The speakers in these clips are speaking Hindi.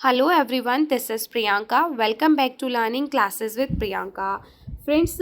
Hello everyone, this is Priyanka. Welcome back to Learning Classes with Priyanka. Friends,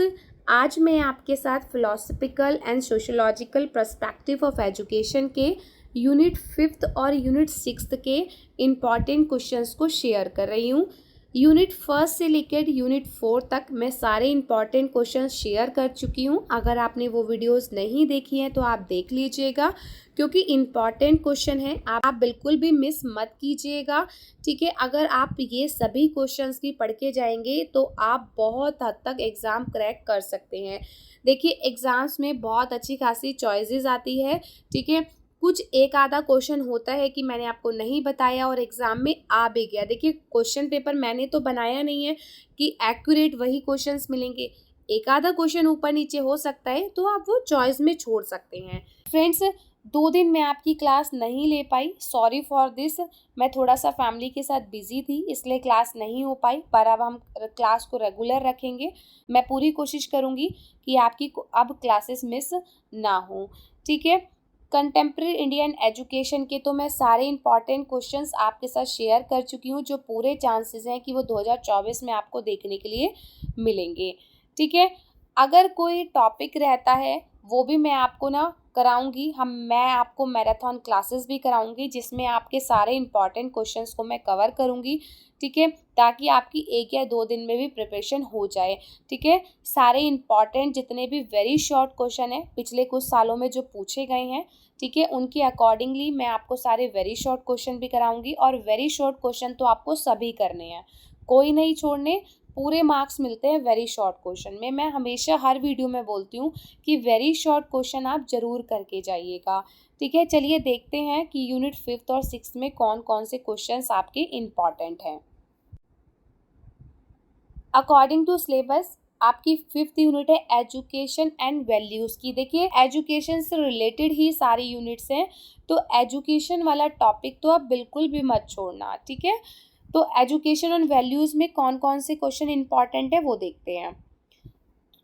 आज मैं आपके साथ philosophical and sociological perspective of education के यूनिट 5th और यूनिट 6th के इम्पॉर्टेंट क्वेश्चंस को शेयर कर रही हूँ। यूनिट 1st से लेकर यूनिट 4 तक मैं सारे इम्पॉर्टेंट क्वेश्चंस शेयर कर चुकी हूँ। अगर आपने वो वीडियोस नहीं देखी हैं तो आप देख लीजिएगा, क्योंकि इम्पॉर्टेंट क्वेश्चन है, आप बिल्कुल भी मिस मत कीजिएगा। ठीक है, अगर आप ये सभी क्वेश्चंस भी पढ़ के जाएंगे तो आप बहुत हद तक एग्ज़ाम क्रैक कर सकते हैं। देखिए, एग्ज़ाम्स में बहुत अच्छी खासी चॉइसेस आती है। ठीक है, कुछ एक आधा क्वेश्चन होता है कि मैंने आपको नहीं बताया और एग्ज़ाम में आ भी गया। देखिए, क्वेश्चन पेपर मैंने तो बनाया नहीं है कि एक्यूरेट वही क्वेश्चंस मिलेंगे। एक आधा क्वेश्चन ऊपर नीचे हो सकता है, तो आप वो चॉइस में छोड़ सकते हैं। फ्रेंड्स, 2 दिन मैं आपकी क्लास नहीं ले पाई, सॉरी फॉर दिस। मैं थोड़ा सा फैमिली के साथ बिजी थी, इसलिए क्लास नहीं हो पाई, पर अब हम क्लास को रेगुलर रखेंगे। मैं पूरी कोशिश करूँगी कि आपकी अब क्लासेस मिस ना हो। ठीक है, कंटेम्प्रेरी इंडियन एजुकेशन के तो मैं सारे इंपॉर्टेंट क्वेश्चंस आपके साथ शेयर कर चुकी हूँ, जो पूरे चांसेस हैं कि वो 2024 में आपको देखने के लिए मिलेंगे। ठीक है, अगर कोई टॉपिक रहता है वो भी मैं आपको कराऊंगी। मैं आपको मैराथन क्लासेस भी कराऊंगी, जिसमें आपके सारे इंपॉर्टेंट क्वेश्चंस को मैं कवर करूंगी। ठीक है, ताकि आपकी 1 या 2 दिन में भी प्रिपरेशन हो जाए। ठीक है, सारे इंपॉर्टेंट जितने भी वेरी शॉर्ट क्वेश्चन हैं पिछले कुछ सालों में जो पूछे गए हैं, ठीक है, उनके अकॉर्डिंगली मैं आपको सारे वेरी शॉर्ट क्वेश्चन भी कराऊंगी। और वेरी शॉर्ट क्वेश्चन तो आपको सभी करने हैं, कोई नहीं छोड़ने। पूरे मार्क्स मिलते हैं वेरी शॉर्ट क्वेश्चन में। मैं हमेशा हर वीडियो में बोलती हूँ कि वेरी शॉर्ट क्वेश्चन आप ज़रूर करके जाइएगा। ठीक है, चलिए देखते हैं कि यूनिट 5th और 6th में कौन कौन से क्वेश्चंस आपके इम्पॉर्टेंट हैं। अकॉर्डिंग टू सिलेबस आपकी 5th यूनिट है एजुकेशन एंड वैल्यूज़ की। देखिए, एजुकेशन से रिलेटेड ही सारी यूनिट्स हैं, तो एजुकेशन वाला टॉपिक तो आप बिल्कुल भी मत छोड़ना। ठीक है, तो एजुकेशन एंड वैल्यूज़ में कौन कौन से क्वेश्चन इंपॉर्टेंट है वो देखते हैं।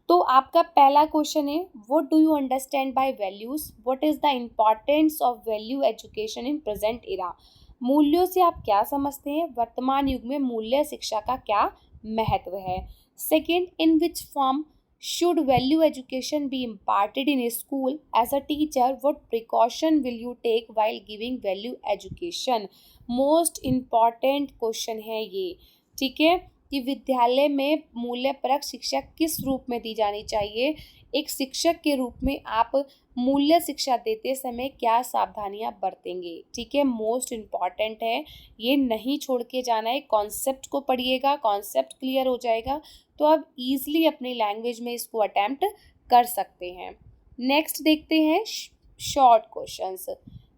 तो आपका पहला क्वेश्चन है, what do you understand by values, what is the importance of value education in present era. मूल्यों से आप क्या समझते हैं, वर्तमान युग में मूल्य शिक्षा का क्या महत्व है। Second, in which form should value education be imparted in school as a teacher, what precaution will you take while giving value education. Most important question है ये। ठीक है, कि विद्यालय में मूल्यपरक शिक्षा किस रूप में दी जानी चाहिए। एक शिक्षक के रूप में आप मूल्य शिक्षा देते समय क्या सावधानियां बरतेंगे। ठीक है, मोस्ट इम्पॉर्टेंट है, ये नहीं छोड़ के जाना है। कॉन्सेप्ट को पढ़िएगा, कॉन्सेप्ट क्लियर हो जाएगा तो आप इजीली अपनी लैंग्वेज में इसको अटेम्प्ट कर सकते हैं। नेक्स्ट देखते हैं शॉर्ट क्वेश्चंस।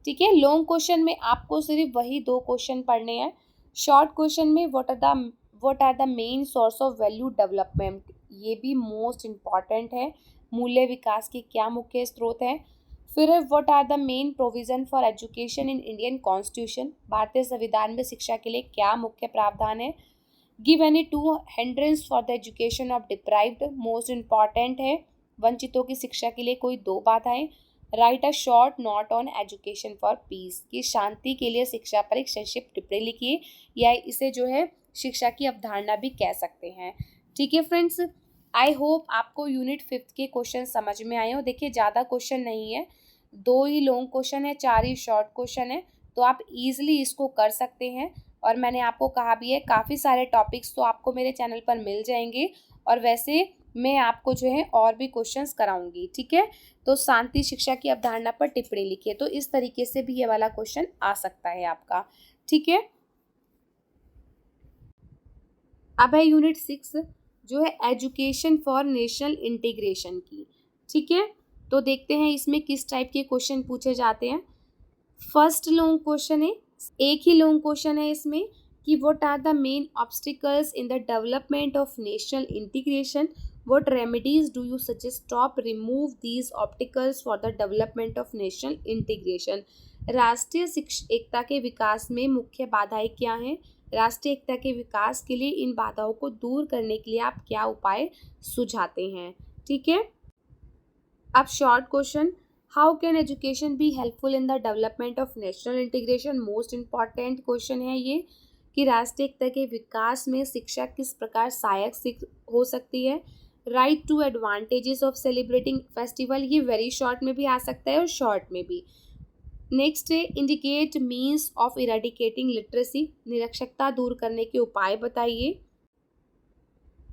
ठीक है, लॉन्ग क्वेश्चन में आपको सिर्फ वही 2 क्वेश्चन पढ़ने हैं। शॉर्ट क्वेश्चन में what are the main source of value development, ये भी मोस्ट इम्पॉर्टेंट है। मूल्य विकास के क्या मुख्य स्रोत हैं। फिर है what are the main provision for education in Indian constitution, भारतीय संविधान में शिक्षा के लिए क्या मुख्य प्रावधान है। Give any 2 hindrance for the education of deprived, most important है, वंचितों की शिक्षा के लिए कोई 2 बाधाएं। Right a short note on education for piece, की शांति के लिए शिक्षा पर एक संक्षिप्त टिप्पणी लिखिए, या इसे जो है शिक्षा की अवधारणा भी कह सकते हैं। ठीक है फ्रेंड्स, आई होप आपको यूनिट 5th के क्वेश्चन समझ में आए हो। देखिए, ज़्यादा क्वेश्चन नहीं है, 2 ही लॉन्ग क्वेश्चन है, 4 ही शॉर्ट क्वेश्चन है, तो आप इजीली इसको कर सकते हैं। और मैंने आपको कहा भी है, काफ़ी सारे टॉपिक्स तो आपको मेरे चैनल पर मिल जाएंगे, और वैसे मैं आपको जो है और भी क्वेश्चंस कराऊंगी। ठीक है, तो शांति शिक्षा की अवधारणा पर टिप्पणी लिखिए, तो इस तरीके से भी ये वाला क्वेश्चन आ सकता है आपका। ठीक है, अब है यूनिट 6 जो है एजुकेशन फॉर नेशनल इंटीग्रेशन की। ठीक है, तो देखते हैं इसमें किस टाइप के क्वेश्चन पूछे जाते हैं। फर्स्ट लॉन्ग क्वेश्चन है, एक ही लॉन्ग क्वेश्चन है इसमें, कि what are the main obstacles in the development of national integration, what remedies do you suggest top remove these obstacles for the development of national integration. राष्ट्रीय एकता के विकास में मुख्य बाधाएं क्या हैं, राष्ट्रीय एकता के विकास के लिए इन बाधाओं को दूर करने के लिए आप क्या उपाय सुझाते हैं। ठीक है, अब short question, how can education be helpful in the development of national integration, most important question है ये, कि राष्ट्रीय एकता के विकास में शिक्षा किस प्रकार सहायक हो सकती है। Write two advantages of celebrating festival, ये वेरी शॉर्ट में भी आ सकता है और शॉर्ट में भी। नेक्स्ट है indicate means of eradicating literacy, निरक्षरता दूर करने के उपाय बताइए।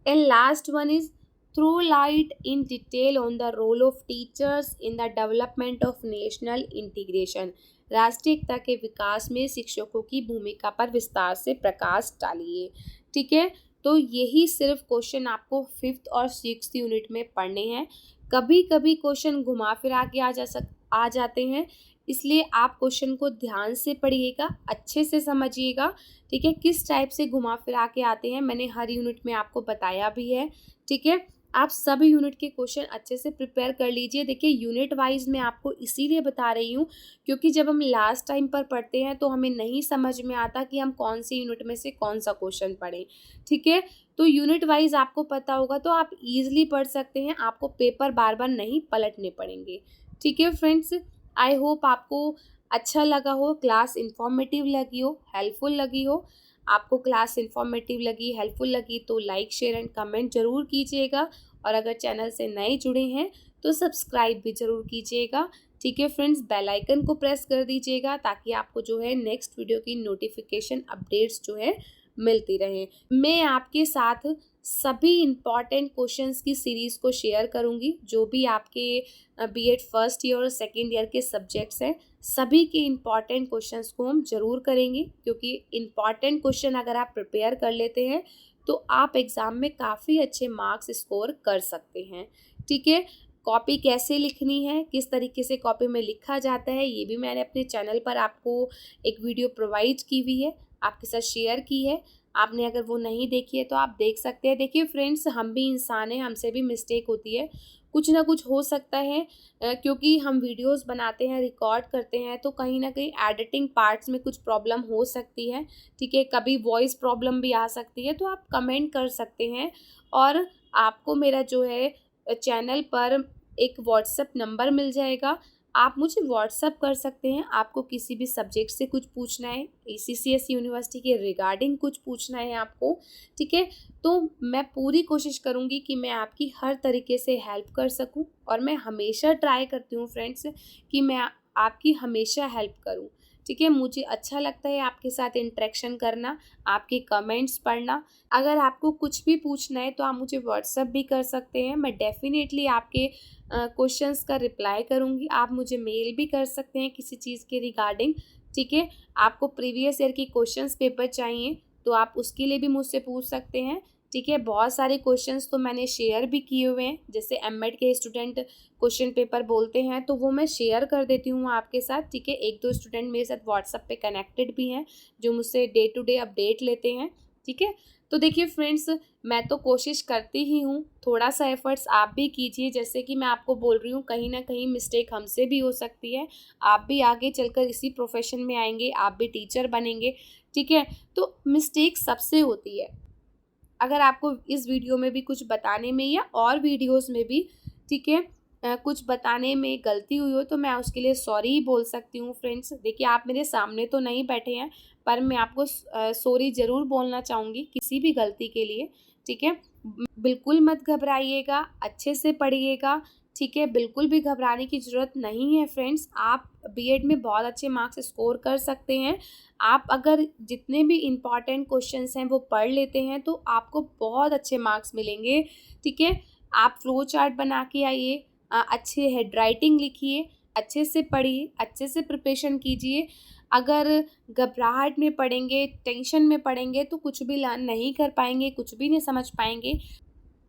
And last one is throw light in detail on the role of teachers in the development of national integration, राष्ट्रीय एकता के विकास में शिक्षकों की भूमिका पर विस्तार से प्रकाश डालिए। ठीक है, तो यही सिर्फ क्वेश्चन आपको 5th और 6th यूनिट में पढ़ने हैं। कभी कभी क्वेश्चन घुमा फिरा के आ जाते हैं, इसलिए आप क्वेश्चन को ध्यान से पढ़िएगा, अच्छे से समझिएगा। ठीक है, किस टाइप से घुमा फिरा के आते हैं मैंने हर यूनिट में आपको बताया भी है। ठीक है, आप सभी यूनिट के क्वेश्चन अच्छे से प्रिपेयर कर लीजिए। देखिए यूनिट वाइज मैं आपको इसीलिए बता रही हूँ क्योंकि जब हम लास्ट टाइम पर पढ़ते हैं तो हमें नहीं समझ में आता कि हम कौन सी यूनिट में से कौन सा क्वेश्चन पढ़ें। ठीक है, तो यूनिट वाइज आपको पता होगा तो आप ईजिली पढ़ सकते हैं, आपको पेपर बार बार नहीं पलटने पड़ेंगे। ठीक है फ्रेंड्स, आई होप आपको अच्छा लगा हो, क्लास इन्फॉर्मेटिव लगी हो, हेल्पफुल लगी हो। आपको क्लास इन्फॉर्मेटिव लगी, हेल्पफुल लगी तो लाइक शेयर एंड कमेंट जरूर कीजिएगा, और अगर चैनल से नए जुड़े हैं तो सब्सक्राइब भी जरूर कीजिएगा। ठीक है फ्रेंड्स, बेल आइकन को प्रेस कर दीजिएगा ताकि आपको जो है नेक्स्ट वीडियो की नोटिफिकेशन अपडेट्स जो है मिलती रहे। मैं आपके साथ सभी इम्पॉर्टेंट क्वेश्चंस की सीरीज़ को शेयर करूंगी, जो भी आपके बीएड फर्स्ट ईयर और सेकेंड ईयर के सब्जेक्ट्स हैं सभी के इम्पॉर्टेंट क्वेश्चंस को हम जरूर करेंगे, क्योंकि इम्पॉर्टेंट क्वेश्चन अगर आप प्रिपेयर कर लेते हैं तो आप एग्ज़ाम में काफ़ी अच्छे मार्क्स स्कोर कर सकते हैं। ठीक है, कॉपी कैसे लिखनी है, किस तरीके से कॉपी में लिखा जाता है, ये भी मैंने अपने चैनल पर आपको एक वीडियो प्रोवाइड की हुई है, आपके साथ शेयर की है। आपने अगर वो नहीं देखी है तो आप देख सकते हैं। देखिए फ्रेंड्स, हम भी इंसान हैं, हमसे भी मिस्टेक होती है, कुछ ना कुछ हो सकता है, क्योंकि हम वीडियोस बनाते हैं, रिकॉर्ड करते हैं, तो कहीं ना कहीं एडिटिंग पार्ट्स में कुछ प्रॉब्लम हो सकती है। ठीक है, कभी वॉइस प्रॉब्लम भी आ सकती है, तो आप कमेंट कर सकते हैं। और आपको मेरा जो है चैनल पर एक व्हाट्सएप नंबर मिल जाएगा, आप मुझे व्हाट्सएप कर सकते हैं। आपको किसी भी सब्जेक्ट से कुछ पूछना है, ACCS यूनिवर्सिटी के रिगार्डिंग कुछ पूछना है आपको, ठीक है, तो मैं पूरी कोशिश करूँगी कि मैं आपकी हर तरीके से हेल्प कर सकूँ, और मैं हमेशा ट्राई करती हूँ फ्रेंड्स कि मैं आपकी हमेशा हेल्प करूँ। ठीक है, मुझे अच्छा लगता है आपके साथ इंटरेक्शन करना, आपके कमेंट्स पढ़ना। अगर आपको कुछ भी पूछना है तो आप मुझे व्हाट्सएप भी कर सकते हैं, मैं डेफिनेटली आपके क्वेश्चंस का रिप्लाई करूँगी। आप मुझे मेल भी कर सकते हैं किसी चीज़ के रिगार्डिंग। ठीक है, आपको प्रीवियस ईयर की क्वेश्चंस पेपर चाहिए तो आप उसके लिए भी मुझसे पूछ सकते हैं। ठीक है, बहुत सारे क्वेश्चंस तो मैंने शेयर भी किए हुए हैं, जैसे एमएड के स्टूडेंट क्वेश्चन पेपर बोलते हैं तो वो मैं शेयर कर देती हूँ आपके साथ। ठीक है, 1-2 स्टूडेंट मेरे साथ व्हाट्सएप पे कनेक्टेड भी हैं जो मुझसे डे टू डे अपडेट लेते हैं। ठीक है, तो देखिए फ्रेंड्स, मैं तो कोशिश करती ही हूँ, थोड़ा सा एफर्ट्स आप भी कीजिए। जैसे कि मैं आपको बोल रही हूँ, कहीं ना कहीं मिस्टेक हमसे भी हो सकती है, आप भी आगे चलकर इसी प्रोफेशन में आएंगे, आप भी टीचर बनेंगे। ठीक है, तो मिस्टेक सबसे होती है। अगर आपको इस वीडियो में भी कुछ बताने में या और वीडियोस में भी, ठीक है, कुछ बताने में गलती हुई हो तो मैं उसके लिए सॉरी बोल सकती हूँ फ्रेंड्स। देखिए, आप मेरे सामने तो नहीं बैठे हैं, पर मैं आपको सॉरी ज़रूर बोलना चाहूँगी किसी भी गलती के लिए। ठीक है, बिल्कुल मत घबराइएगा, अच्छे से पढ़िएगा। ठीक है, बिल्कुल भी घबराने की ज़रूरत नहीं है फ्रेंड्स, आप बीएड में बहुत अच्छे मार्क्स स्कोर कर सकते हैं। आप अगर जितने भी इम्पॉर्टेंट क्वेश्चंस हैं वो पढ़ लेते हैं तो आपको बहुत अच्छे मार्क्स मिलेंगे। ठीक है, आप फ्लो चार्ट बना के आइए, अच्छे हेड राइटिंग लिखिए, अच्छे से पढ़िए, अच्छे से प्रिपरेशन कीजिए। अगर घबराहट में पढ़ेंगे, टेंशन में पढ़ेंगे तो कुछ भी लर्न नहीं कर पाएंगे, कुछ भी नहीं समझ पाएंगे।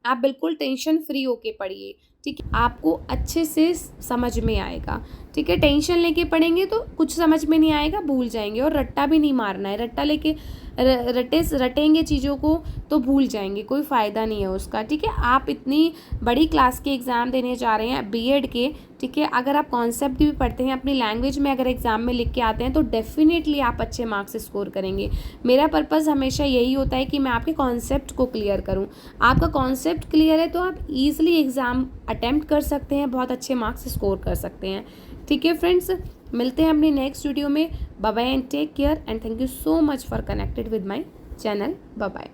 आप बिल्कुल टेंशन फ्री होके पढ़िए। ठीक है, आपको अच्छे से समझ में आएगा। ठीक है, टेंशन लेके पढ़ेंगे तो कुछ समझ में नहीं आएगा, भूल जाएंगे। और रट्टा भी नहीं मारना है, रट्टा लेके रटेंगे चीज़ों को तो भूल जाएंगे, कोई फ़ायदा नहीं है उसका। ठीक है, आप इतनी बड़ी क्लास के एग्ज़ाम देने जा रहे हैं बीएड के। ठीक है, अगर आप कॉन्सेप्ट भी पढ़ते हैं अपनी लैंग्वेज में, अगर एग्ज़ाम में लिख के आते हैं तो डेफिनेटली आप अच्छे मार्क्स स्कोर करेंगे। मेरा पर्पज़ हमेशा यही होता है कि मैं आपके कॉन्सेप्ट को क्लियर करूँ। आपका कॉन्सेप्ट क्लियर है तो आप ईज़िली एग्ज़ाम अटेम्प्ट कर सकते हैं, बहुत अच्छे मार्क्स स्कोर कर सकते हैं। ठीक है फ्रेंड्स, मिलते हैं अपनी नेक्स्ट वीडियो में। Bye bye and take care and thank you so much for connected with my channel. Bye bye.